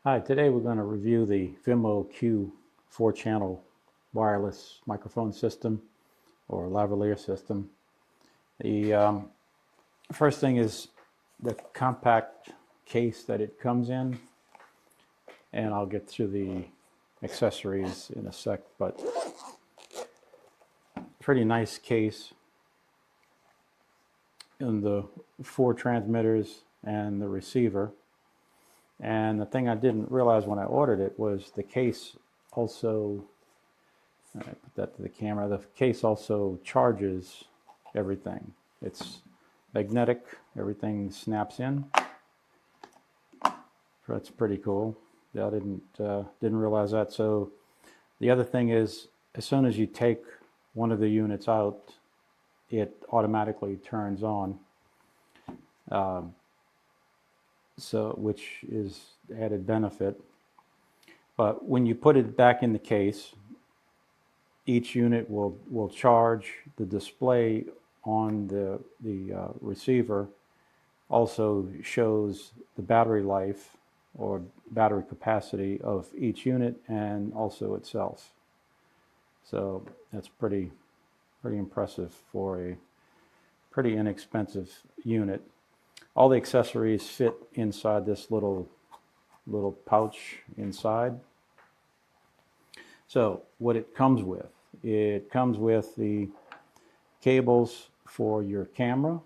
Hi, today we're going to review the Vimo Q 4-channel wireless microphone system or lavalier system. The first thing is the compact case that it comes in, and I'll get through the accessories in a sec, but pretty nice case. And the 4 transmitters and the receiver. And the thing I didn't realize when I ordered it was the case also, I put that to the camera, the case also charges everything. It's magnetic, everything snaps in. So that's pretty cool. I didn't realize that. So the other thing is, as soon as you take one of the units out, it automatically turns on. Which is added benefit. But when you put it back in the case, each unit will charge. The display on the receiver also shows the battery life or battery capacity of each unit and also itself. So that's pretty impressive for a pretty inexpensive unit. All the accessories fit inside this little pouch inside. So what it comes with the cables for your camera.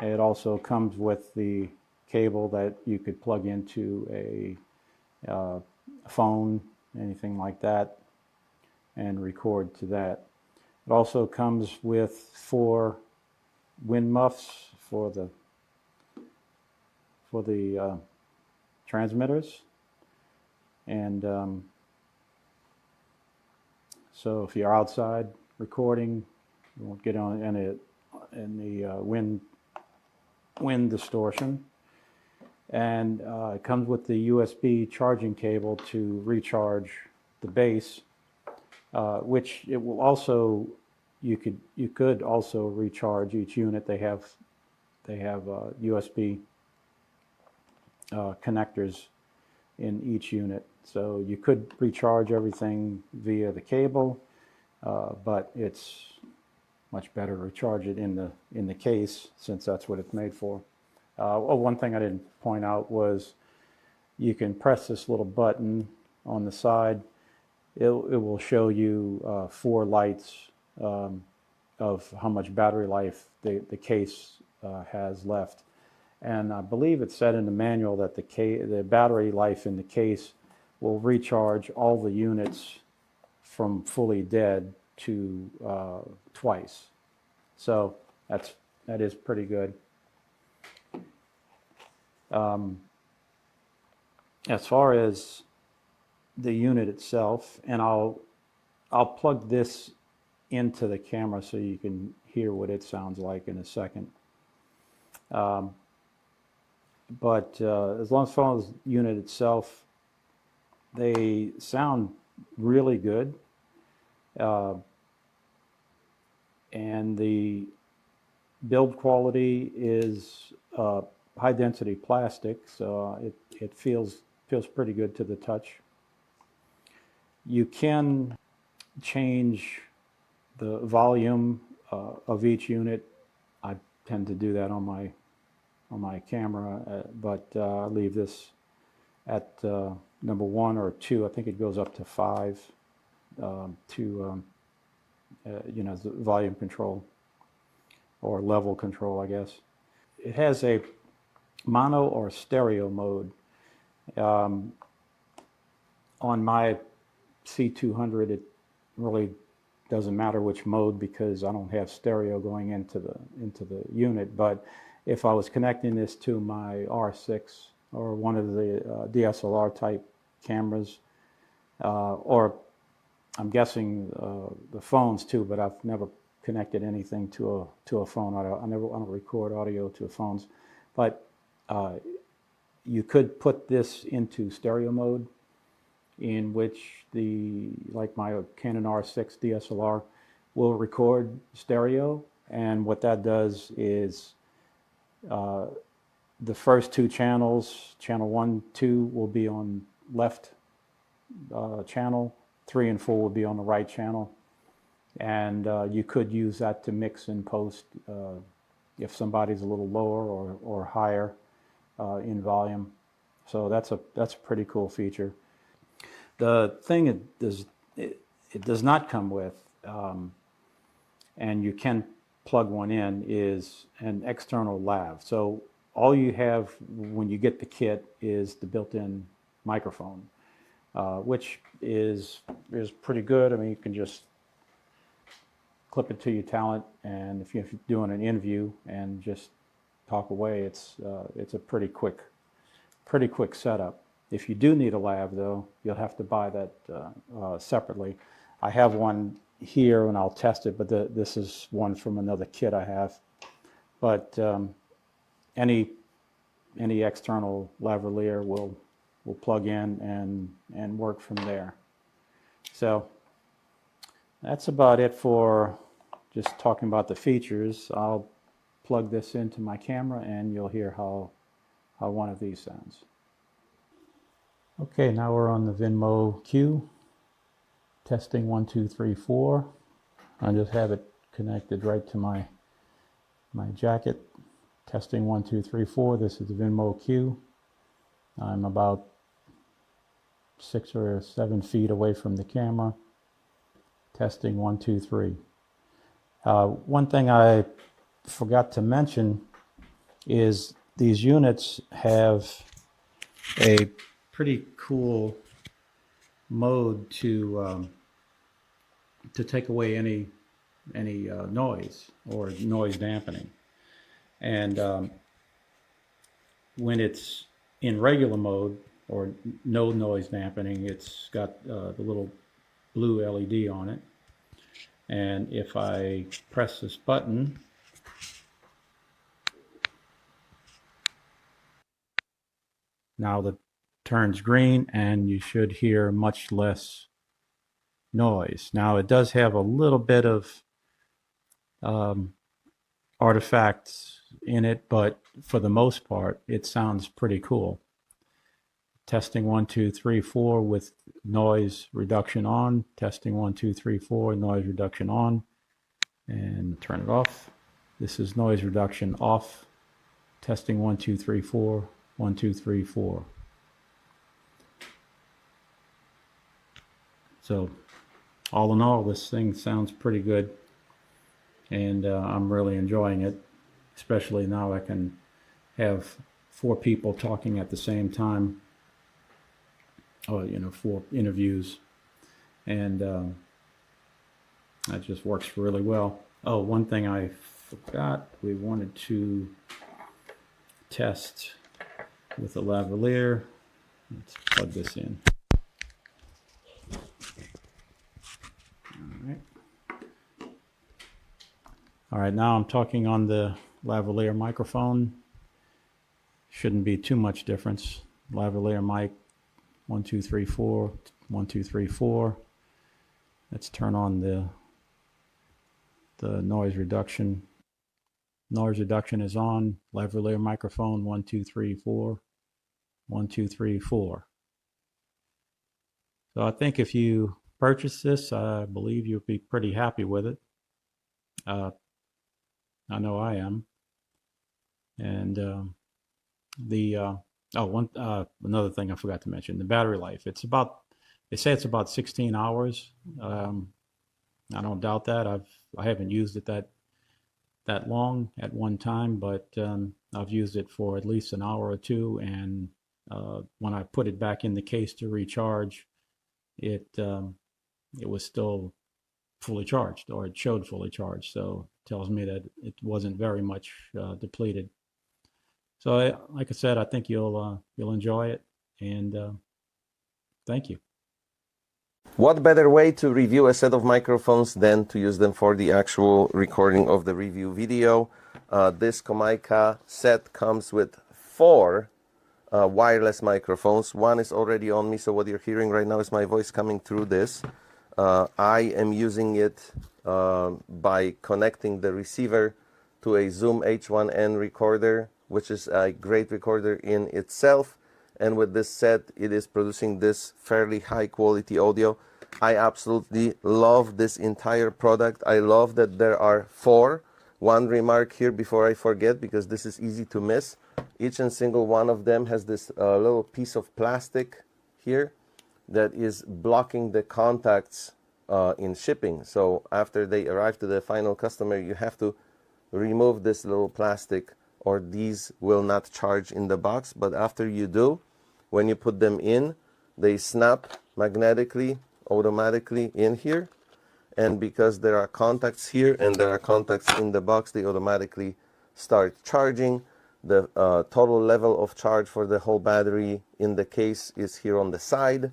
It also comes with the cable that you could plug into a phone, anything like that, and record to that. It also comes with 4 wind muffs for the transmitters, and so if you're outside recording, you won't get on any wind distortion. And it comes with the USB charging cable to recharge the base, which it will also you could also recharge each unit. They have USB connectors in each unit, so you could recharge everything via the cable, but it's much better to recharge it in the case, since that's what it's made for. One thing I didn't point out was you can press this little button on the side. It will show you 4 lights of how much battery life the case has left. And I believe it said in the manual that the battery life in the case will recharge all the units from fully dead to twice. So that is pretty good. As far as the unit itself, and I'll plug this into the camera so you can hear what it sounds like in a second. But as long as the unit itself, they sound really good, and the build quality is high density plastic, so it feels pretty good to the touch. You can change the volume of each unit. I tend to do that on my camera, but I leave this at number 1 or 2. I think it goes up to 5 to the volume control or level control, I guess. It has a mono or stereo mode. On my C200, it really doesn't matter which mode because I don't have stereo going into the unit. But if I was connecting this to my R6 or one of the DSLR type cameras, or I'm guessing the phones too, but I've never connected anything to a phone. I don't record audio to phones, but you could put this into stereo mode, in which like my Canon R6 DSLR will record stereo, and what that does is the first two channels, channel 1, 2 will be on left channel, 3 and 4 will be on the right channel. And you could use that to mix and post if somebody's a little lower or higher in volume. So that's a pretty cool feature. The thing it does not come with, and you can plug one in, is an external lav. So all you have when you get the kit is the built-in microphone, which is pretty good. I mean, you can just clip it to your talent, and if you're doing an interview and just talk away, it's a pretty quick setup. If you do need a lav, though, you'll have to buy that separately. I have one here, and I'll test it, but this is one from another kit I have. But any external lavalier will plug in and work from there. So that's about it for just talking about the features. I'll plug this into my camera, and you'll hear how one of these sounds. Okay, now we're on the Vimo Q. Testing 1, 2, 3, 4. I just have it connected right to my jacket. Testing 1, 2, 3, 4. This is the Vimo Q. I'm about 6 or 7 feet away from the camera. Testing 1, 2, 3. One thing I forgot to mention is these units have a pretty cool mode to take away any noise or noise dampening. And when it's in regular mode or no noise dampening, it's got the little blue LED on it. And if I press this button, now the turns green, and you should hear much less noise. Now it does have a little bit of artifacts in it, but for the most part it sounds pretty cool. Testing 1, 2, 3, 4 with noise reduction on. Testing 1, 2, 3, 4, noise reduction on, and turn it off. This is noise reduction off. Testing 1, 2, 3, 4, 1, 2, 3, 4. So all in all, this thing sounds pretty good, and I'm really enjoying it, especially now I can have 4 people talking at the same time, or 4 interviews, and that just works really well. Oh, one thing I forgot, we wanted to test with the lavalier. Let's plug this in. All right, now I'm talking on the lavalier microphone. Shouldn't be too much difference. Lavalier mic, 1, 2, 3, 4, 1, 2, 3, 4. Let's turn on the noise reduction. Noise reduction is on. Lavalier microphone, 1, 2, 3, 4, 1, 2, 3, 4. So I think if you purchase this, I believe you'll be pretty happy with it. I know I am. And another thing I forgot to mention, the battery life. They say it's about 16 hours. I don't doubt that. I haven't used it that long at one time, but I've used it for at least an hour or two, and when I put it back in the case to recharge, it was still fully charged, or it showed fully charged, so it tells me that it wasn't very much depleted. So like I said, I think you'll enjoy it, and thank you. What better way to review a set of microphones than to use them for the actual recording of the review video? This Comica set comes with 4 wireless microphones. One is already on me, so what you're hearing right now is my voice coming through this. I am using it by connecting the receiver to a Zoom H1n recorder which is a great recorder in itself. And with this set, it is producing this fairly high quality audio. I absolutely love this entire product. I love that there are 4. One remark here before I forget, because this is easy to miss. Each and single one of them has this little piece of plastic here that is blocking the contacts in shipping. So after they arrive to the final customer, you have to remove this little plastic, or these will not charge in the box. But after you do, when you put them in, they snap magnetically, automatically in here. And because there are contacts here and there are contacts in the box, they automatically start charging. The total level of charge for the whole battery in the case is here on the side.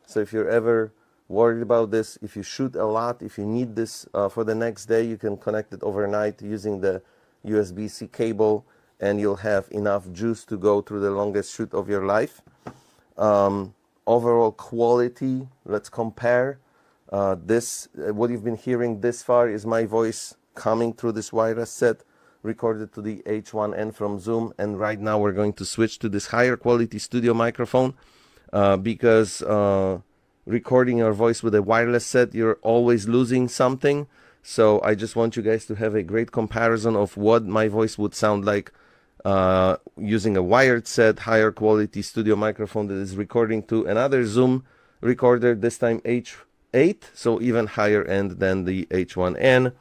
So if you're ever worried about this, if you shoot a lot, if you need this for the next day, you can connect it overnight using the USB-C cable, and you'll have enough juice to go through the longest shoot of your life. Overall quality, let's compare. What you've been hearing this far is my voice coming through this wireless set, recorded to the H1N from Zoom. And right now we're going to switch to this higher quality studio microphone because recording your voice with a wireless set, you're always losing something. So I just want you guys to have a great comparison of what my voice would sound like using a wired set, higher quality studio microphone that is recording to another Zoom recorder, this time H8, so even higher end than the H1N.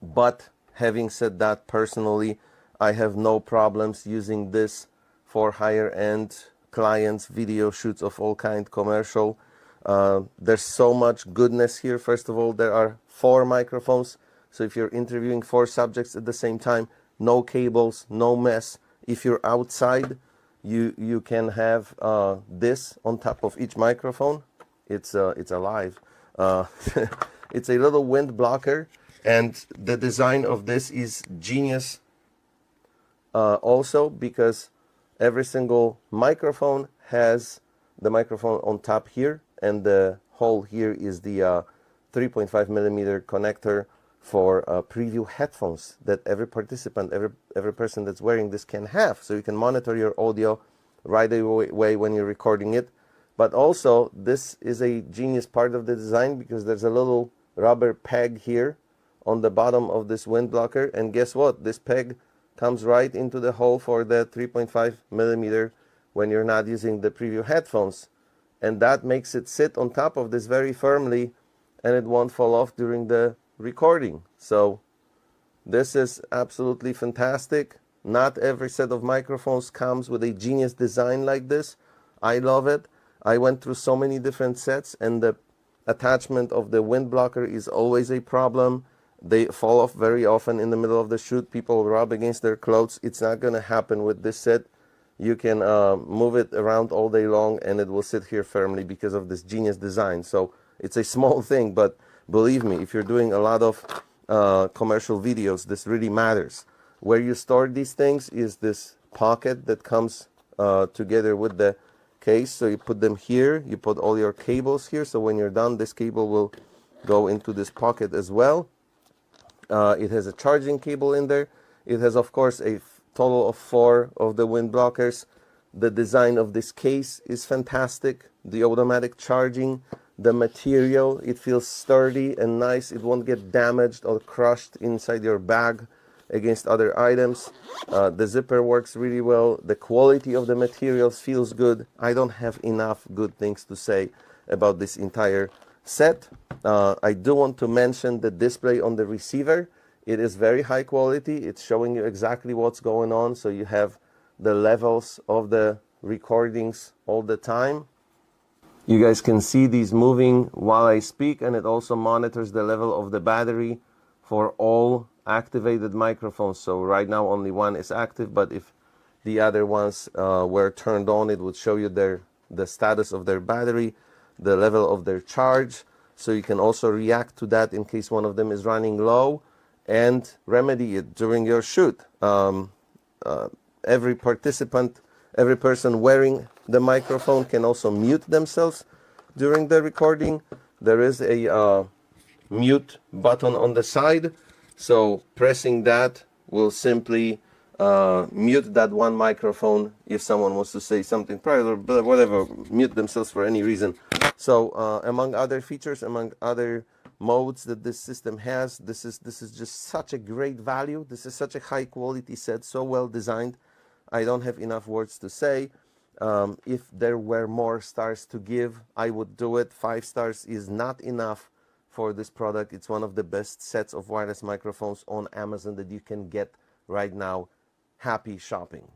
But having said that, personally, I have no problems using this for higher end clients, video shoots of all kind, commercial. There's so much goodness here. First of all, there are 4 microphones, so if you're interviewing 4 subjects at the same time, no cables, no mess. If you're outside, you can have this on top of each microphone. It's alive. It's a little wind blocker, and the design of this is genius also, because every single microphone has the microphone on top here, and the hole here is the 3.5 millimeter connector for preview headphones that every participant, every person that's wearing this can have. So you can monitor your audio right away when you're recording it. But also, this is a genius part of the design, because there's a little rubber peg here on the bottom of this wind blocker. And guess what? This peg comes right into the hole for the 3.5 millimeter when you're not using the preview headphones. And that makes it sit on top of this very firmly, and it won't fall off during the recording. So this is absolutely fantastic. Not every set of microphones comes with a genius design like this. I love it. I went through so many different sets, and the attachment of the wind blocker is always a problem. They fall off very often in the middle of the shoot. People rub against their clothes. It's not going to happen with this set. You can move it around all day long, and it will sit here firmly because of this genius design. So it's a small thing, but believe me, if you're doing a lot of commercial videos, this really matters. Where you store these things is this pocket that comes together with the case. So you put them here, you put all your cables here, so when you're done, this cable will go into this pocket as well. It has a charging cable in there. It has, of course, a total of 4 of the wind blockers. The design of this case is fantastic. The automatic charging, the material, it feels sturdy and nice. It won't get damaged or crushed inside your bag against other items. The zipper works really well. The quality of the materials feels good. I don't have enough good things to say about this entire set. I do want to mention the display on the receiver. It is very high quality. It's showing you exactly what's going on, so you have the levels of the recordings all the time. You guys can see these moving while I speak, and it also monitors the level of the battery for all activated microphones. So right now only one is active, but if the other ones were turned on, it would show you the status of their battery, the level of their charge, so you can also react to that in case one of them is running low and remedy it during your shoot. Every participant, every person wearing the microphone can also mute themselves during the recording. There is a mute button on the side, so pressing that will simply mute that one microphone if someone wants to say something private or whatever, mute themselves for any reason. So among other features, among other modes that this system has, this is just such a great value. This is such a high quality set, so well designed. I don't have enough words to say. If there were more stars to give, I would do it. 5 stars is not enough for this product. It's one of the best sets of wireless microphones on Amazon that you can get right now. Happy shopping.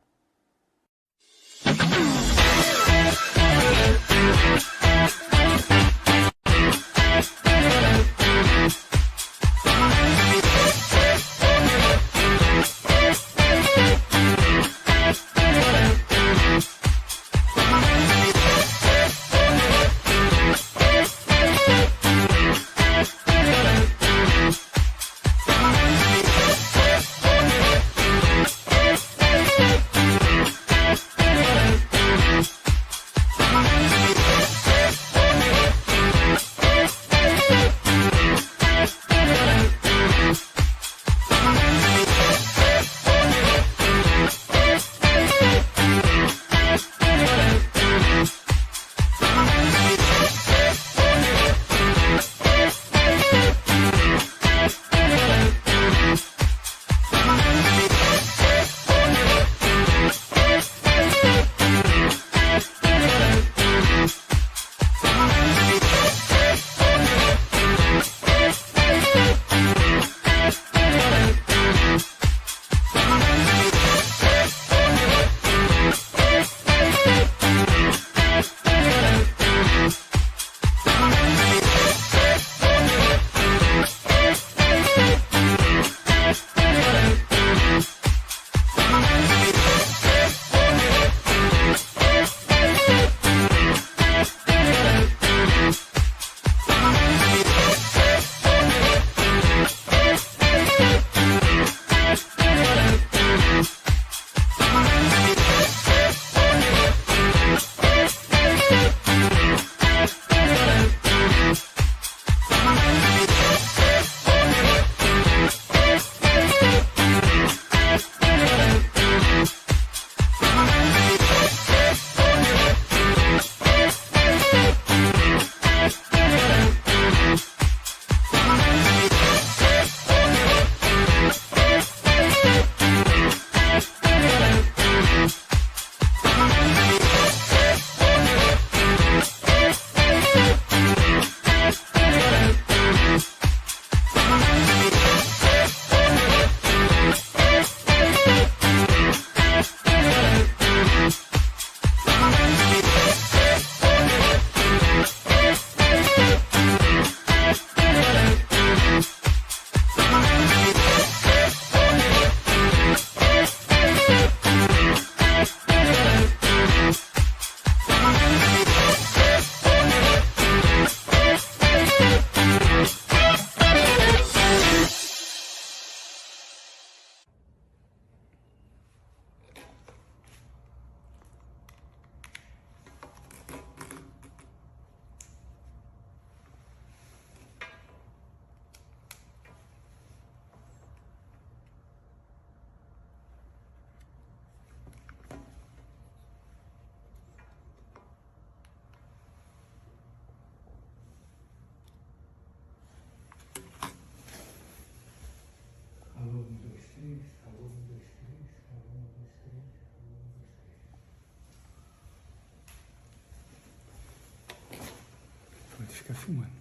Pode ficar filmando.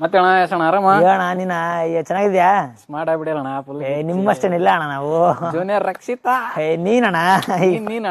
ಮತ್ತೆ ಅಣ್ಣ ಎಷ್ಟಣ್ಣ ಆರಾಮ ಅಣ್ಣ ನೀನ ಚೆನ್ನಾಗಿದ್ಯಾ? Smart ಆಗ್ಬಿಡಿಯಲ್ಲ ಅಣ್ಣ full ನಿಮ್ಮಷ್ಟೇನಿಲ್ಲ ಅಣ್ಣ ನಾವು junior Rakshita ನೀನಣ್ಣ ನೀನಣ್ಣ